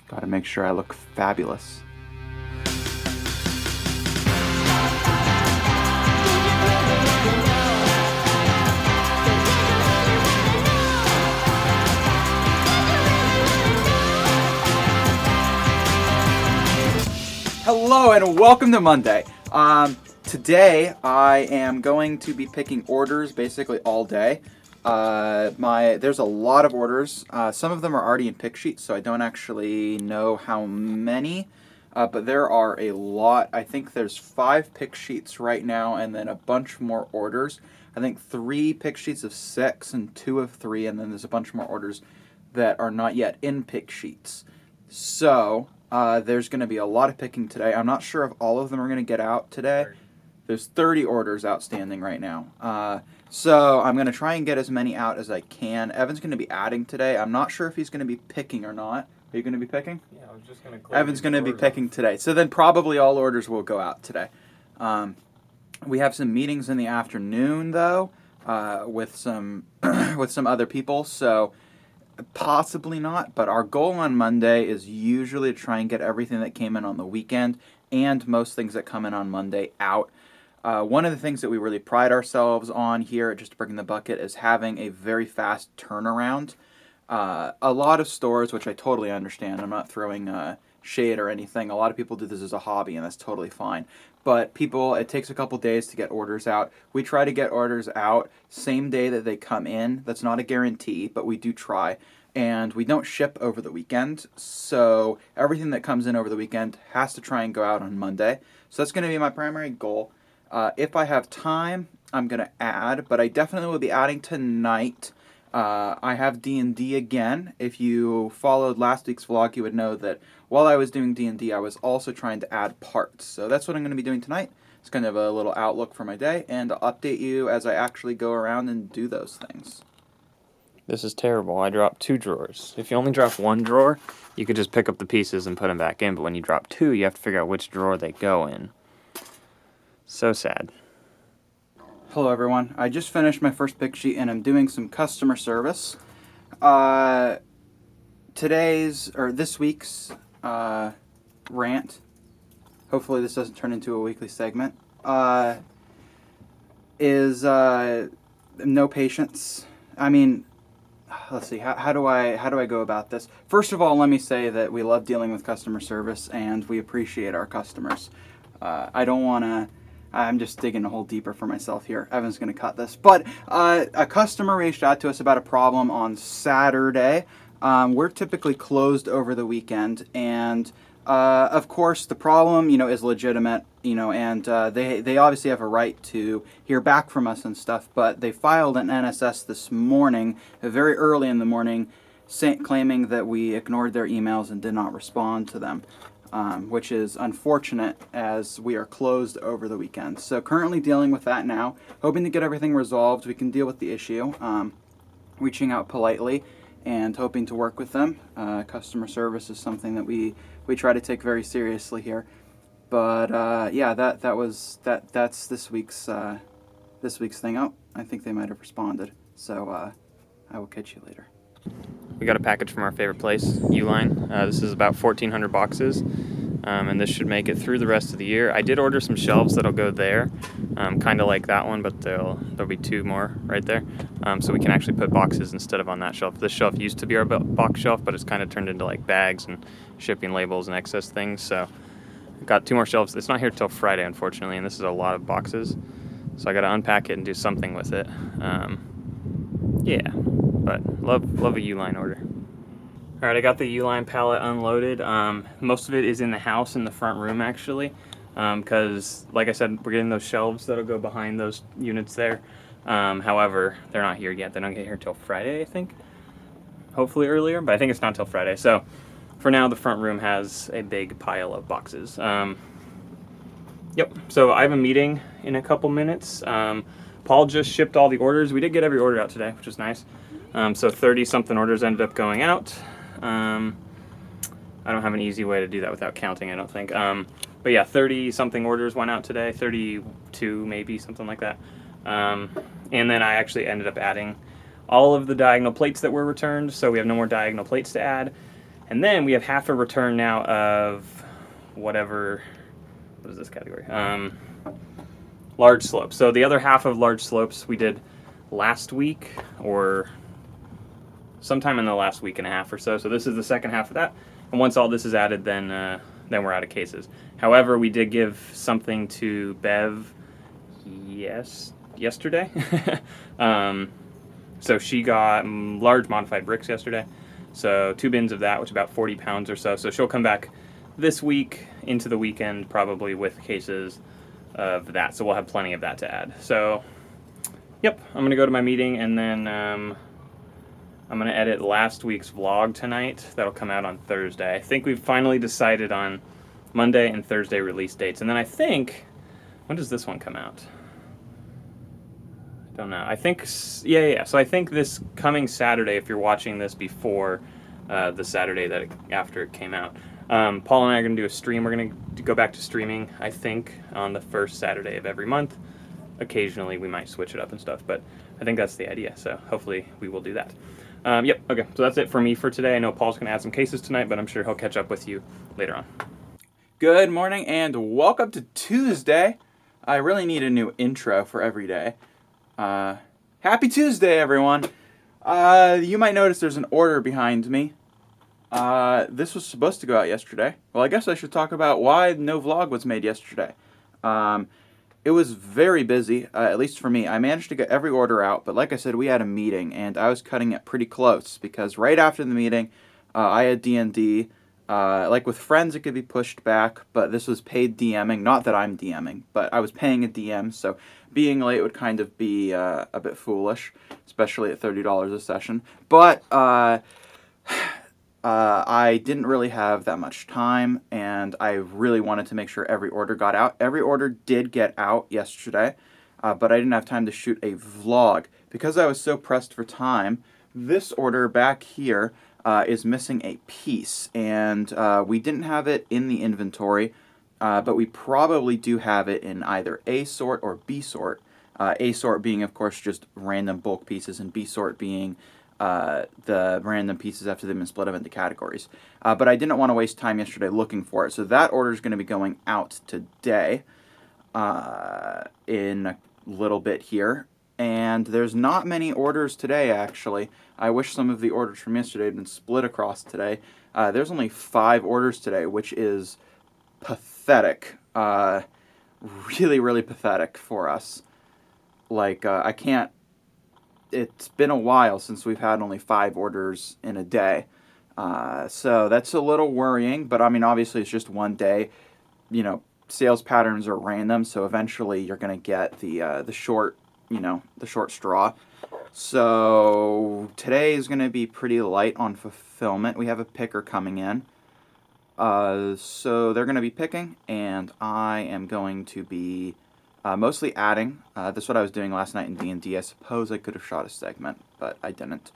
Gotta make sure I look fabulous. Hello and welcome to Monday. Today I am going to be picking orders basically all day. There's a lot of orders. Some of them are already in pick sheets, so I don't actually know how many, but there are a lot. I think there's 5 pick sheets right now and then a bunch more orders. I think 3 pick sheets of 6 and 2 of 3, and then there's a bunch more orders that are not yet in pick sheets. So there's going to be a lot of picking today. I'm not sure if all of them are going to get out today. There's 30 orders outstanding right now. So I'm going to try and get as many out as I can. Evan's going to be adding today. I'm not sure if he's going to be picking or not. Are you going to be picking? Yeah, I was just going to Evan's going to be picking today. So then probably all orders will go out today. We have some meetings in the afternoon, though, with some with some other people. So possibly not, but our goal on Monday is usually to try and get everything that came in on the weekend and most things that come in on Monday out. One of the things that we really pride ourselves on here at Just Breaking the Bucket is having a very fast turnaround. A lot of stores, which I totally understand, I'm not throwing shade or anything, a lot of people do this as a hobby and that's totally fine. But it takes a couple days to get orders out. We try to get orders out same day that they come in. That's not a guarantee, but we do try. And we don't ship over the weekend, so everything that comes in over the weekend has to try and go out on Monday. So that's going to be my primary goal. If I have time, I'm going to add, but I definitely will be adding tonight. I have D&D again. If you followed last week's vlog, you would know that while I was doing D&D, I was also trying to add parts. So that's what I'm going to be doing tonight. It's kind of a little outlook for my day, and I'll update you as I actually go around and do those things. This is terrible. I dropped 2 drawers. If you only drop 1 drawer, you could just pick up the pieces and put them back in, but when you drop 2, you have to figure out which drawer they go in. So sad. Hello everyone. I just finished my first pick sheet and I'm doing some customer service. This week's rant, hopefully this doesn't turn into a weekly segment, is no patience. I mean, let's see, how do I go about this? First of all, let me say that we love dealing with customer service and we appreciate our customers. I'm just digging a hole deeper for myself here. Evan's going to cut this. But a customer reached out to us about a problem on Saturday. We're typically closed over the weekend, and of course the problem, is legitimate, and they obviously have a right to hear back from us and stuff. But they filed an NSS this morning, very early in the morning, claiming that we ignored their emails and did not respond to them. Which is unfortunate as we are closed over the weekend. So currently dealing with that now, hoping to get everything resolved. We can deal with the issue, reaching out politely and hoping to work with them. Customer service is something that we try to take very seriously here. But yeah, that's this week's thing. Oh, I think they might have responded. So I will catch you later. We got a package from our favorite place, Uline. This is about 1,400 boxes, and this should make it through the rest of the year. I did order some shelves that'll go there, kind of like that one, but there'll be 2 more right there, so we can actually put boxes instead of on that shelf. This shelf used to be our box shelf, but it's kind of turned into like bags and shipping labels and excess things, so got 2 more shelves. It's not here till Friday, unfortunately, and this is a lot of boxes, so I got to unpack it and do something with it. Yeah. But love a Uline order. Alright, I got the Uline pallet unloaded. Most of it is in the house, in the front room actually, because like I said, we're getting those shelves that'll go behind those units there. However, they're not here yet. They don't get here till Friday, I think. Hopefully earlier, but I think it's not till Friday. So for now, the front room has a big pile of boxes. Yep, so I have a meeting in a couple minutes. Paul just shipped all the orders. We did get every order out today, which was nice. So 30-something orders ended up going out. I don't have an easy way to do that without counting, I don't think. But yeah, 30-something orders went out today, 32 maybe, something like that. And then I actually ended up adding all of the diagonal plates that were returned, so we have no more diagonal plates to add. And then we have half a return now of whatever, what is this category? Large slopes. So the other half of large slopes we did last week or sometime in the last week and a half or so. So this is the second half of that. And once all this is added, then we're out of cases. However, we did give something to Bev yesterday. So she got large modified bricks yesterday. So 2 bins of that, which is about 40 pounds or so. So she'll come back this week into the weekend probably with cases of that. So we'll have plenty of that to add. So, yep, I'm going to go to my meeting and then I'm going to edit last week's vlog tonight. That'll come out on Thursday. I think we've finally decided on Monday and Thursday release dates. And then I think, when does this one come out? Don't know. I think, yeah. So I think this coming Saturday, if you're watching this before the Saturday after it came out, Paul and I are going to do a stream. We're going to go back to streaming, I think, on the first Saturday of every month. Occasionally, we might switch it up and stuff, but I think that's the idea. So hopefully, we will do that. Yep. Okay. So that's it for me for today. I know Paul's going to add some cases tonight, but I'm sure he'll catch up with you later on. Good morning and welcome to Tuesday. I really need a new intro for every day. Happy Tuesday, everyone. You might notice there's an order behind me. This was supposed to go out yesterday. Well, I guess I should talk about why no vlog was made yesterday. It was very busy, at least for me. I managed to get every order out, but like I said, we had a meeting, and I was cutting it pretty close, because right after the meeting, I had D&D. Like with friends, it could be pushed back, but this was paid DMing. Not that I'm DMing, but I was paying a DM, so being late would kind of be a bit foolish, especially at $30 a session. But I didn't really have that much time, and I really wanted to make sure every order got out. Every order did get out yesterday, but I didn't have time to shoot a vlog. Because I was so pressed for time, this order back here is missing a piece, and we didn't have it in the inventory, but we probably do have it in either A sort or B sort. A sort being, of course, just random bulk pieces, and B sort being the random pieces after they've been split up into categories. But I didn't want to waste time yesterday looking for it, so that order is going to be going out today in a little bit here. And there's not many orders today, actually. I wish some of the orders from yesterday had been split across today. There's only 5 orders today, which is pathetic. Really, really pathetic for us. Like, I can't... It's been a while since we've had only 5 orders in a day. So that's a little worrying, but I mean, obviously it's just one day. You know, sales patterns are random, so eventually you're going to get the short, the short straw. So today is going to be pretty light on fulfillment. We have a picker coming in. So they're going to be picking, and I am going to be mostly adding. That's what I was doing last night in D&D. I suppose I could have shot a segment, but I didn't.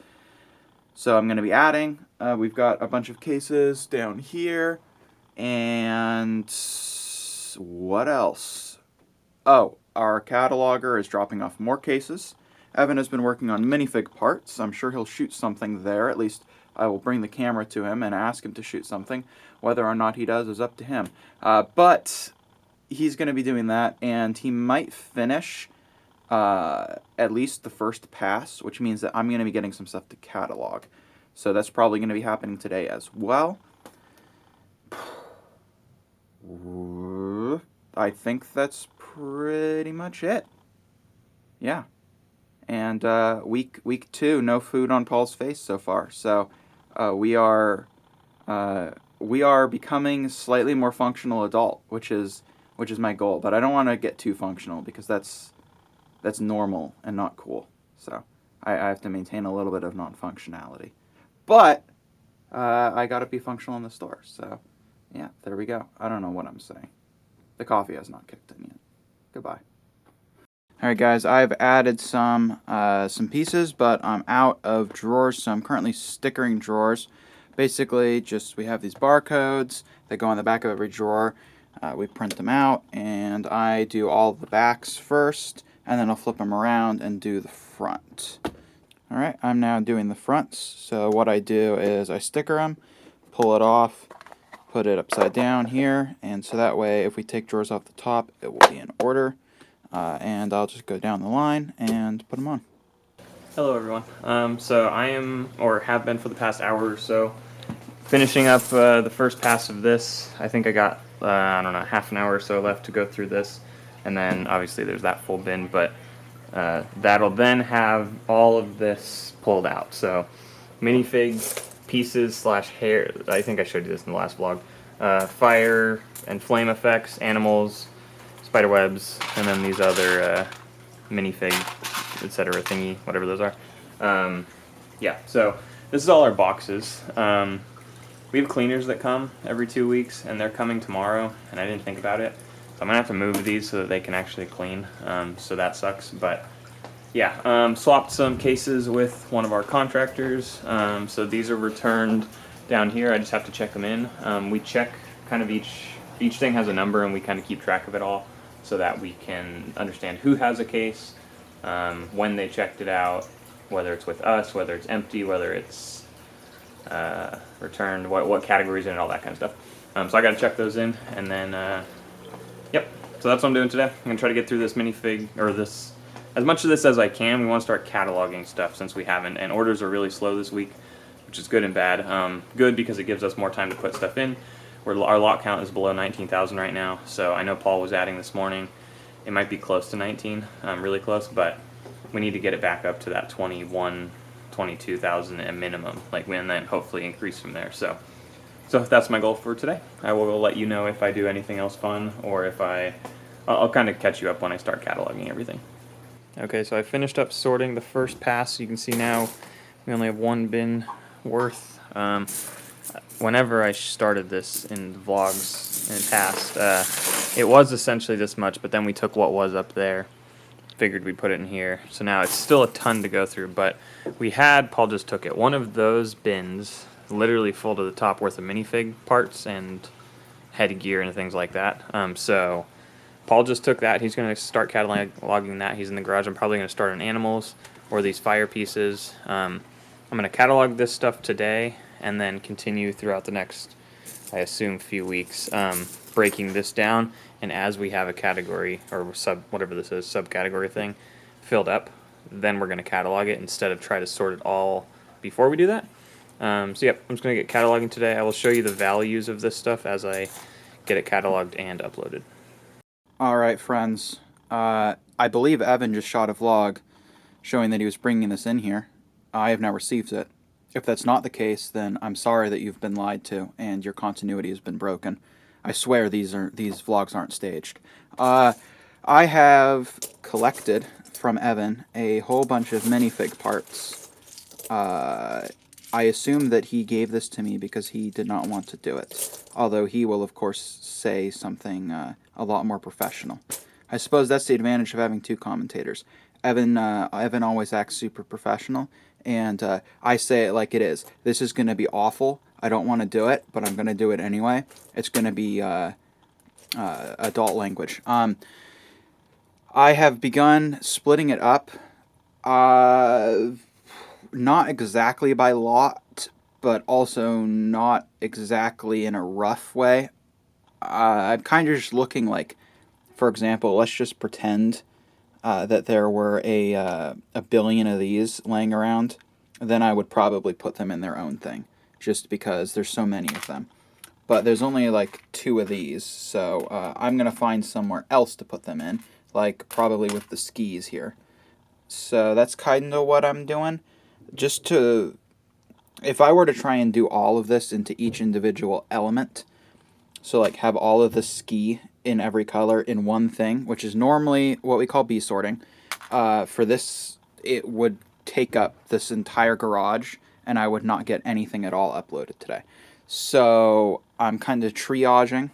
So I'm going to be adding. We've got a bunch of cases down here. And what else? Oh, our cataloger is dropping off more cases. Evan has been working on minifig parts. I'm sure he'll shoot something there. At least I will bring the camera to him and ask him to shoot something. Whether or not he does is up to him. But he's going to be doing that, and he might finish at least the first pass, which means that I'm going to be getting some stuff to catalog. So that's probably going to be happening today as well. I think that's pretty much it. Yeah. And week 2, no food on Paul's face so far. So we are becoming slightly more functional adult, which is my goal. But I don't want to get too functional, because that's normal and not cool. So I have to maintain a little bit of non-functionality. But I got to be functional in the store. So yeah, there we go. I don't know what I'm saying. The coffee has not kicked in yet. Goodbye. Alright guys, I've added some pieces, but I'm out of drawers, so I'm currently stickering drawers. Basically, we have these barcodes that go on the back of every drawer. We print them out, and I do all the backs first, and then I'll flip them around and do the front. Alright, I'm now doing the fronts. So what I do is I sticker them, pull it off, put it upside down here, and so that way if we take drawers off the top, it will be in order. And I'll just go down the line and put them on. Hello everyone. So I am, or have been for the past hour or so, finishing up the first pass of this. I think I got, I don't know, half an hour or so left to go through this. And then obviously there's that full bin, but that'll then have all of this pulled out. So minifig pieces slash hair, I think I showed you this in the last vlog. Fire and flame effects, animals, spider webs, and then these other minifig, etc. thingy, whatever those are. Yeah, so this is all our boxes. We have cleaners that come every 2 weeks, and they're coming tomorrow, and I didn't think about it. So I'm going to have to move these so that they can actually clean, so that sucks. But yeah, swapped some cases with one of our contractors. So these are returned down here. I just have to check them in. We check kind of each thing has a number, and we kind of keep track of it all so that we can understand who has a case, when they checked it out, whether it's with us, whether it's empty, whether it's returned, what categories in it, all that kind of stuff. So I got to check those in, and then yep. So that's what I'm doing today. I'm gonna try to get through this minifig, or this, as much of this as I can. We want to start cataloging stuff since we haven't, and orders are really slow this week, which is good and bad. Good because it gives us more time to put stuff in. Our lot count is below 19,000 right now, so I know Paul was adding this morning. It might be close to 19, really close, but we need to get it back up to that 21, 22,000 at minimum, and then hopefully increase from there. So that's my goal for today. I will let you know if I do anything else fun, or if I'll kind of catch you up when I start cataloging everything. Okay, so I finished up sorting the first pass. You can see now we only have one bin worth. Whenever I started this in the vlogs in the past, it was essentially this much, but then we took what was up there, figured we'd put it in here. So now it's still a ton to go through, but Paul just took it. One of those bins, literally full to the top, worth of minifig parts and headgear and things like that. So Paul just took that. He's going to start cataloging that. He's in the garage. I'm probably going to start on animals or these fire pieces. I'm going to catalog this stuff today, and then continue throughout the next, I assume, few weeks, breaking this down. And as we have a category, or whatever this is, subcategory thing, filled up, then we're going to catalog it instead of try to sort it all before we do that. So yep, I'm just going to get cataloging today. I will show you the values of this stuff as I get it cataloged and uploaded. All right, friends. I believe Evan just shot a vlog showing that he was bringing this in here. I have now received it. If that's not the case, then I'm sorry that you've been lied to and your continuity has been broken. I swear these vlogs aren't staged. I have collected from Evan a whole bunch of minifig parts. I assume that he gave this to me because he did not want to do it, although he will of course say something a lot more professional. I suppose that's the advantage of having two commentators. Evan always acts super professional, and I say it like it is. This is going to be awful. I don't want to do it, but I'm going to do it anyway. It's going to be adult language. I have begun splitting it up, not exactly by lot, but also not exactly in a rough way. I'm kind of just looking like, for example, let's just pretend that there were a billion of these laying around, then I would probably put them in their own thing, just because there's so many of them. But there's only like 2 of these, so I'm going to find somewhere else to put them in, like probably with the skis here. So that's kind of what I'm doing. Just to, if I were to try and do all of this into each individual element, so like have all of the ski in every color in one thing, which is normally what we call B sorting. For this, it would take up this entire garage, and I would not get anything at all uploaded today. So I'm kind of triaging,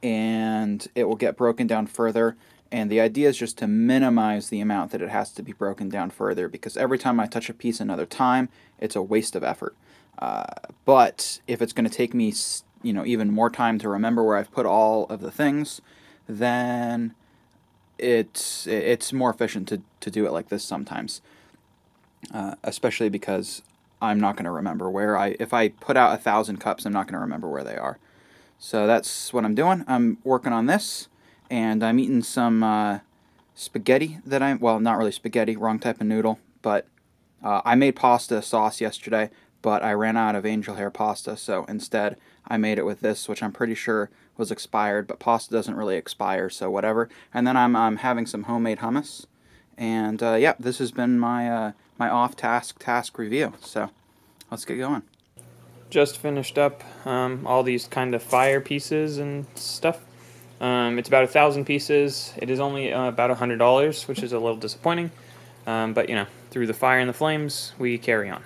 and it will get broken down further. And the idea is just to minimize the amount that it has to be broken down further, because every time I touch a piece another time, it's a waste of effort. But if it's going to take me, even more time to remember where I've put all of the things, then it's more efficient to do it like this sometimes. Especially because I'm not going to remember if I put out 1,000 cups, I'm not going to remember where they are. So that's what I'm doing. I'm working on this, and I'm eating some spaghetti well, not really spaghetti, wrong type of noodle, but I made pasta sauce yesterday, but I ran out of angel hair pasta, so instead I made it with this, which I'm pretty sure was expired, but pasta doesn't really expire, so whatever. And then I'm having some homemade hummus, and yeah, this has been my my task review. So let's get going. Just finished up all these kind of fire pieces and stuff. It's about 1,000 pieces. It is only about $100, which is a little disappointing. But you know, through the fire and the flames, we carry on.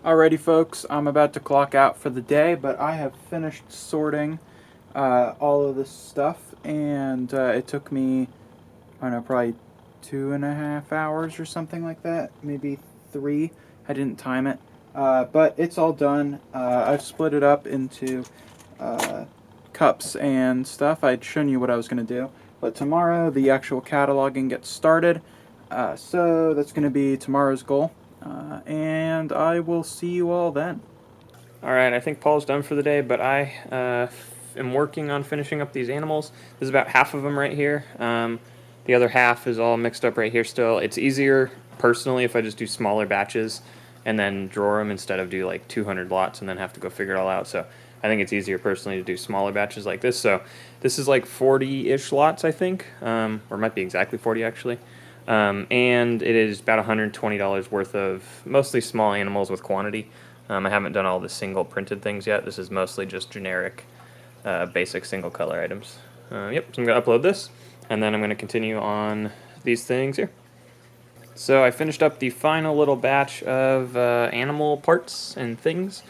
Alrighty, folks, I'm about to clock out for the day, but I have finished sorting all of this stuff, and it took me, I don't know, probably 2.5 hours or something like that, maybe 3. I didn't time it, but it's all done. I've split it up into cups and stuff. I'd shown you what I was going to do, but tomorrow the actual cataloging gets started, so that's going to be tomorrow's goal, and I will see you all then. Alright, I think Paul's done for the day, but I am working on finishing up these animals. There's about half of them right here. The other half is all mixed up right here still. It's easier, personally, if I just do smaller batches and then draw them instead of do like 200 lots and then have to go figure it all out. So I think it's easier personally to do smaller batches like this. So this is like 40-ish lots, I think, or it might be exactly 40 actually. And it is about $120 worth of mostly small animals with quantity. I haven't done all the single printed things yet. This is mostly just generic, basic single color items. Yep, so I'm going to upload this, and then I'm going to continue on these things here. So I finished up the final little batch of animal parts and things.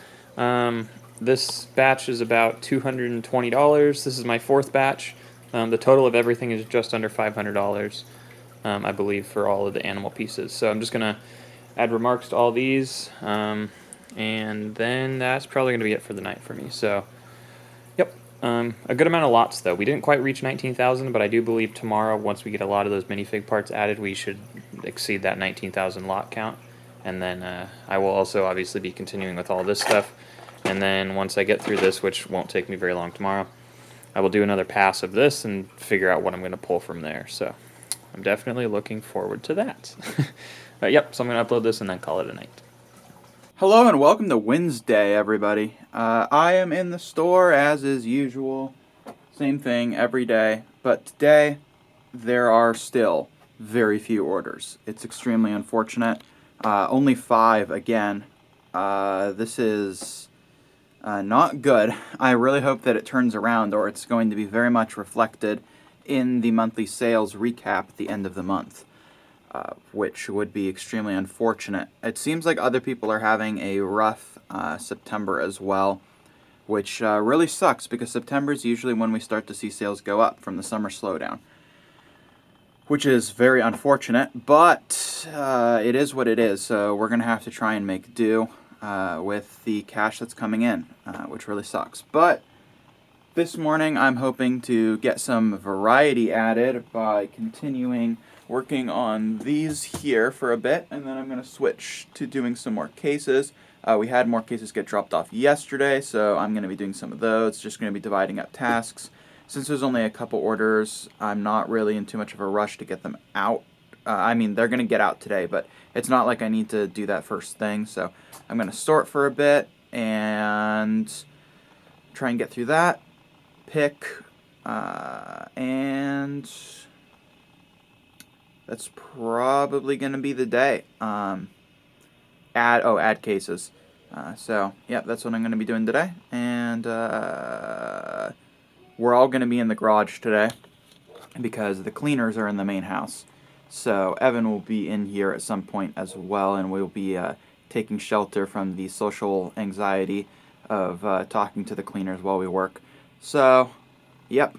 This batch is about $220. This is my 4th batch. The total of everything is just under $500, I believe, for all of the animal pieces. So I'm just going to add remarks to all these, and then that's probably going to be it for the night for me. So, yep, a good amount of lots, though. We didn't quite reach 19,000, but I do believe tomorrow, once we get a lot of those minifig parts added, we should exceed that 19,000 lot count. And then I will also obviously be continuing with all this stuff. And then once I get through this, which won't take me very long tomorrow, I will do another pass of this and figure out what I'm going to pull from there. So I'm definitely looking forward to that. Yep, so I'm going to upload this and then call it a night. Hello and welcome to Wednesday, everybody. I am in the store as is usual. Same thing every day. But today, there are still very few orders. It's extremely unfortunate. Only 5 again. This is not good. I really hope that it turns around, or it's going to be very much reflected in the monthly sales recap at the end of the month. Which would be extremely unfortunate. It seems like other people are having a rough September as well, which really sucks because September is usually when we start to see sales go up from the summer slowdown, which is very unfortunate, but it is what it is, so we're going to have to try and make do with the cash that's coming in, which really sucks. But this morning I'm hoping to get some variety added by continuing working on these here for a bit, and then I'm going to switch to doing some more cases. We had more cases get dropped off yesterday, so I'm going to be doing some of those, just going to be dividing up tasks. Since there's only a couple orders, I'm not really in too much of a rush to get them out. I mean, they're going to get out today, but it's not like I need to do that first thing, so I'm going to sort for a bit and try and get through that, pick, and that's probably going to be the day. Add cases. So, yeah, that's what I'm going to be doing today. And we're all going to be in the garage today because the cleaners are in the main house. So Evan will be in here at some point as well, and we'll be taking shelter from the social anxiety of talking to the cleaners while we work. So, yep.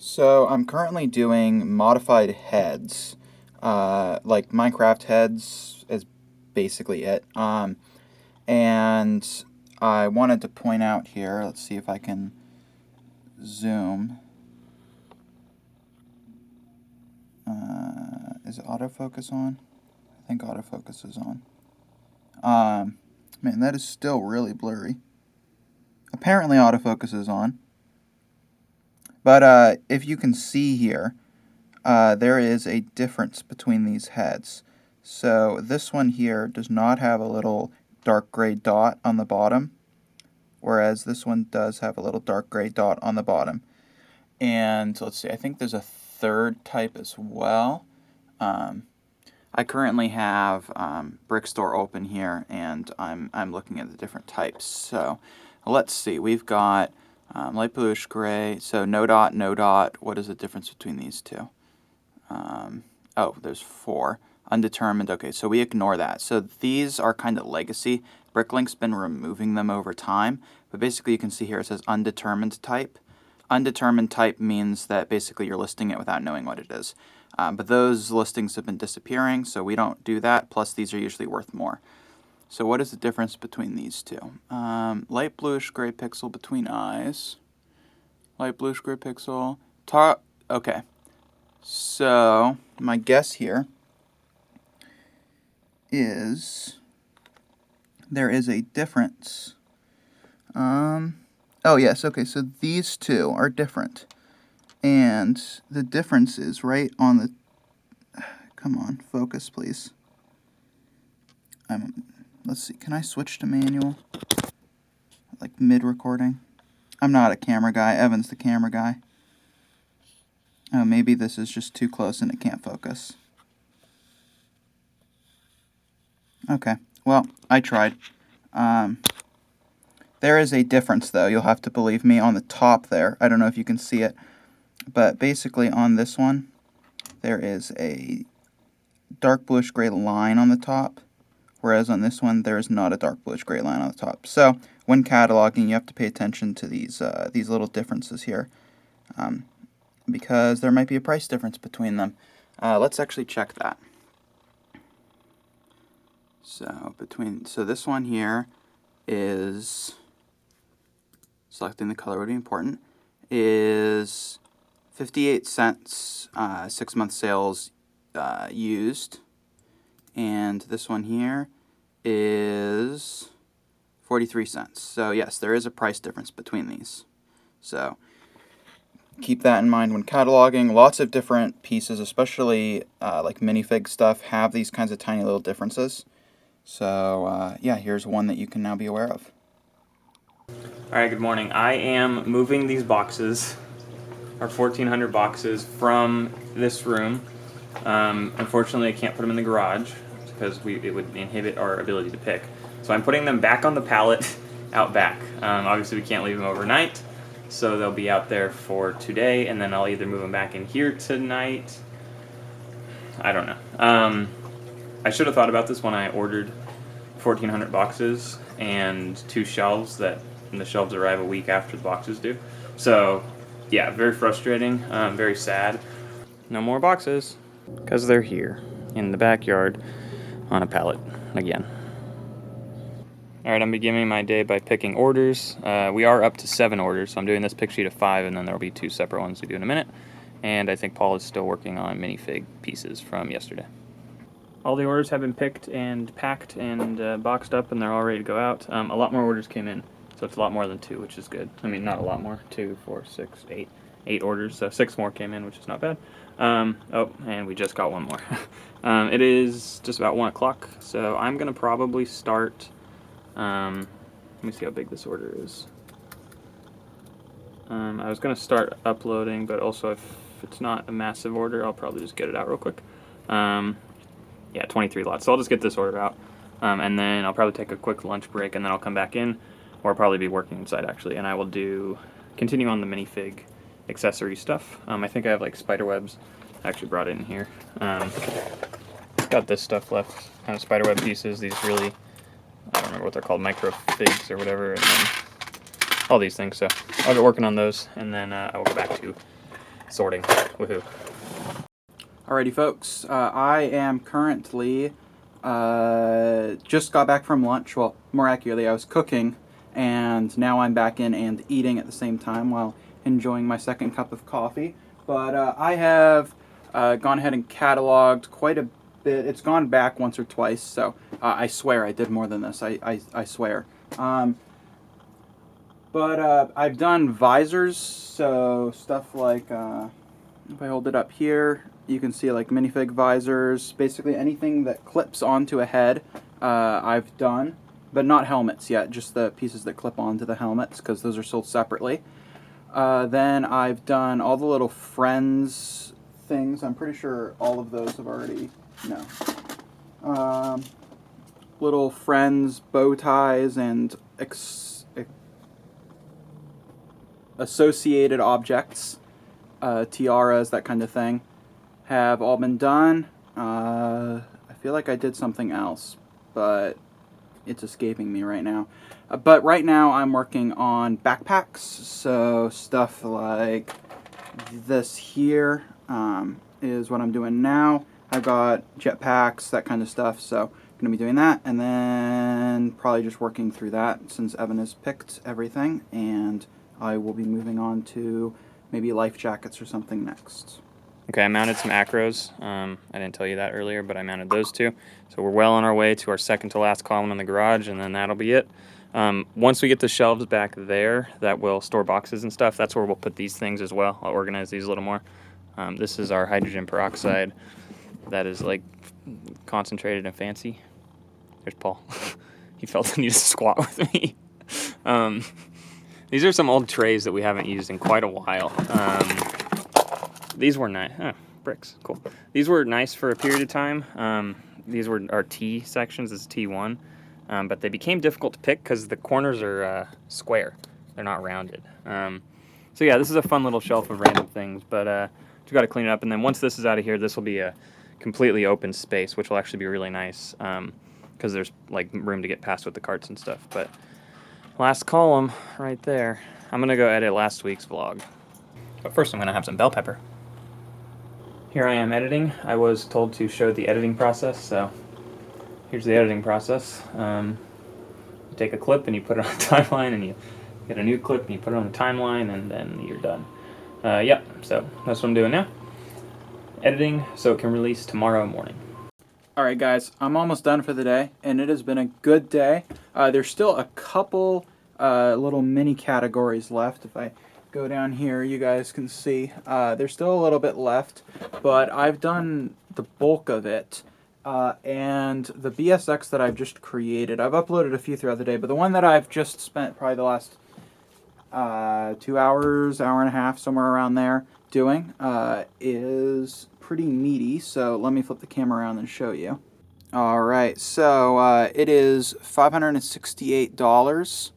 So I'm currently doing modified heads, like Minecraft heads is basically it. And I wanted to point out here, let's see if I can zoom. Is autofocus on? I think autofocus is on. Man, that is still really blurry. Apparently autofocus is on. But if you can see here, there is a difference between these heads. So this one here does not have a little dark gray dot on the bottom, whereas this one does have a little dark gray dot on the bottom. And let's see, I think there's a third type as well. I currently have Brick Store open here, and I'm looking at the different types. So let's see, we've got light bluish gray, so no dot, no dot. What is the difference between these two? Oh, there's 4. Undetermined, okay, so we ignore that. So these are kind of legacy. BrickLink's been removing them over time, but basically you can see here it says undetermined type. Undetermined type means that basically you're listing it without knowing what it is. But those listings have been disappearing, so we don't do that, plus these are usually worth more. So what is the difference between these two? Light bluish gray pixel between eyes. Light bluish gray pixel. Okay. So my guess here is there is a difference. Oh yes, okay, so these two are different. And the difference is right on the... Come on, focus please. Let's see, can I switch to manual? Like mid-recording? I'm not a camera guy, Evan's the camera guy. Oh, maybe this is just too close and it can't focus. Okay, well, I tried. There is a difference, though, you'll have to believe me, on the top there. I don't know if you can see it, but basically on this one, there is a dark bluish gray line on the top, whereas on this one, there is not a dark bluish gray line on the top. So, when cataloging, you have to pay attention to these little differences here, because there might be a price difference between them. Let's actually check that. So this one here is, selecting the color would be important, is 58 cents, 6-month sales used. And this one here is 43 cents. So yes, there is a price difference between these. So keep that in mind when cataloging. Lots of different pieces, especially like minifig stuff, have these kinds of tiny little differences. So yeah, here's one that you can now be aware of. Alright, good morning. I am moving these boxes, our 1,400 boxes, from this room. Unfortunately, I can't put them in the garage because it would inhibit our ability to pick. So I'm putting them back on the pallet out back. Obviously, we can't leave them overnight, so they'll be out there for today, and then I'll either move them back in here tonight. I don't know. I should have thought about this when I ordered 1,400 boxes and 2 shelves, and the shelves arrive a week after the boxes do. So, yeah, very frustrating, very sad. No more boxes, because they're here in the backyard on a pallet again. Alright, I'm beginning my day by picking orders. We are up to 7 orders, so I'm doing this pick sheet of 5, and then there will be 2 separate ones to do in a minute. And I think Paul is still working on minifig pieces from yesterday. All the orders have been picked and packed and boxed up, and they're all ready to go out. A lot more orders came in, so it's a lot more than 2, which is good. I mean, not a lot more. 2, 4, 6, 8. 8 orders, so 6 more came in, which is not bad. Oh, and we just got 1 more. It is just about 1 o'clock, so I'm going to probably start... let me see how big this order is. I was going to start uploading, but also if it's not a massive order, I'll probably just get it out real quick. Yeah, 23 lots. So I'll just get this order out, and then I'll probably take a quick lunch break, and then I'll come back in, or I'll probably be working inside actually, and I will continue on the minifig accessory stuff. I think I have like spider webs. I actually brought it in here. Got this stuff left, kind of spider web pieces. These really, I don't remember what they're called, micro figs or whatever, and then all these things. So I'll get working on those, and then I will go back to sorting. Woohoo! Alrighty, folks. I am currently just got back from lunch. Well, more accurately, I was cooking, and now I'm back in and eating at the same time while enjoying my second cup of coffee. But I have gone ahead and cataloged quite a bit. It's gone back once or twice, so I swear I did more than this. I swear. But I've done visors, so stuff like, if I hold it up here, you can see like minifig visors, basically anything that clips onto a head, I've done, but not helmets yet, just the pieces that clip onto the helmets, because those are sold separately. Then I've done all the little friends things. I'm pretty sure all of those have already, no. Little friends bow ties and associated objects, tiaras, that kind of thing, have all been done. I feel like I did something else, but it's escaping me right now. But right now I'm working on backpacks, so stuff like this here is what I'm doing now. I've got jetpacks, that kind of stuff, so I'm going to be doing that, and then probably just working through that since Evan has picked everything, and I will be moving on to maybe life jackets or something next. Okay, I mounted some acros. I didn't tell you that earlier, but I mounted those two. So we're well on our way to our second to last column in the garage, and then that'll be it. Once we get the shelves back there that will store boxes and stuff, that's where we'll put these things as well. I'll organize these a little more. This is our hydrogen peroxide that is like concentrated and fancy. There's Paul. He felt the need to squat with me. These are some old trays that we haven't used in quite a while. These were nice. Oh, bricks, cool. These were nice for a period of time. These were our T sections. This is T1. But they became difficult to pick because the corners are square. They're not rounded. So yeah, this is a fun little shelf of random things, but we've got to clean it up. And then once this is out of here, this will be a completely open space, which will actually be really nice because there's like room to get past with the carts and stuff. But last column right there. I'm going to go edit last week's vlog. But first I'm going to have some bell pepper. Here I am editing. I was told to show the editing process, so here's the editing process. You take a clip and you put it on the timeline, and you get a new clip and you put it on the timeline, and then you're done. Yep, so that's what I'm doing now. Editing so it can release tomorrow morning. Alright guys, I'm almost done for the day, and it has been a good day. There's still a couple little mini categories left. If I go down here, you guys can see there's still a little bit left, but I've done the bulk of it. And the BSX that I've just created, I've uploaded a few throughout the day, but the one that I've just spent probably the last 2 hours, hour and a half, somewhere around there doing, is pretty meaty. So let me flip the camera around and show you. Alright, so it is $568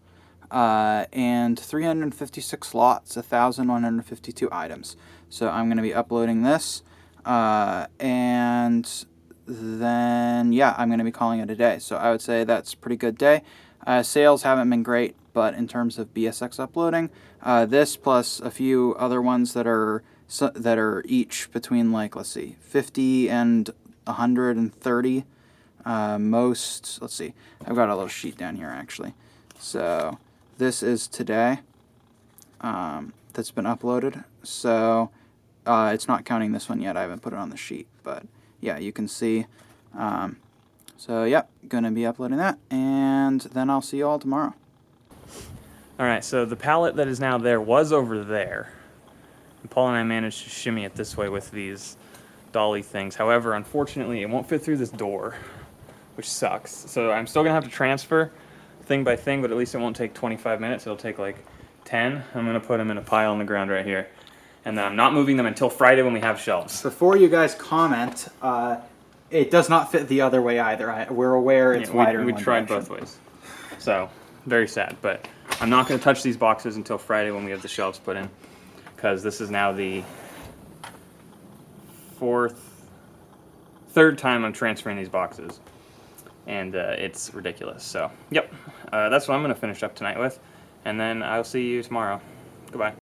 and 356 slots, 1,152 items. So I'm going to be uploading this, and then yeah, I'm going to be calling it a day. So I would say that's a pretty good day. Sales haven't been great, but in terms of BSX uploading, this plus a few other ones that are each between, like, let's see, 50 and 130. Most, let's see, I've got a little sheet down here actually. So this is today, that's been uploaded. So it's not counting this one yet. I haven't put it on the sheet, but yeah, you can see. So yeah, gonna be uploading that, and then I'll see you all tomorrow. Alright, so the pallet that is now there was over there. And Paul and I managed to shimmy it this way with these dolly things. However, unfortunately, it won't fit through this door, which sucks. So I'm still gonna have to transfer thing by thing, but at least it won't take 25 minutes. It'll take like 10. I'm gonna put them in a pile on the ground right here. And then I'm not moving them until Friday when we have shelves. Before you guys comment, it does not fit the other way either. We're aware it's wider in one tried direction. both ways. So, very sad. But I'm not going to touch these boxes until Friday when we have the shelves put in. Because this is now the third time I'm transferring these boxes. And it's ridiculous. So, yep. That's what I'm going to finish up tonight with. And then I'll see you tomorrow. Goodbye.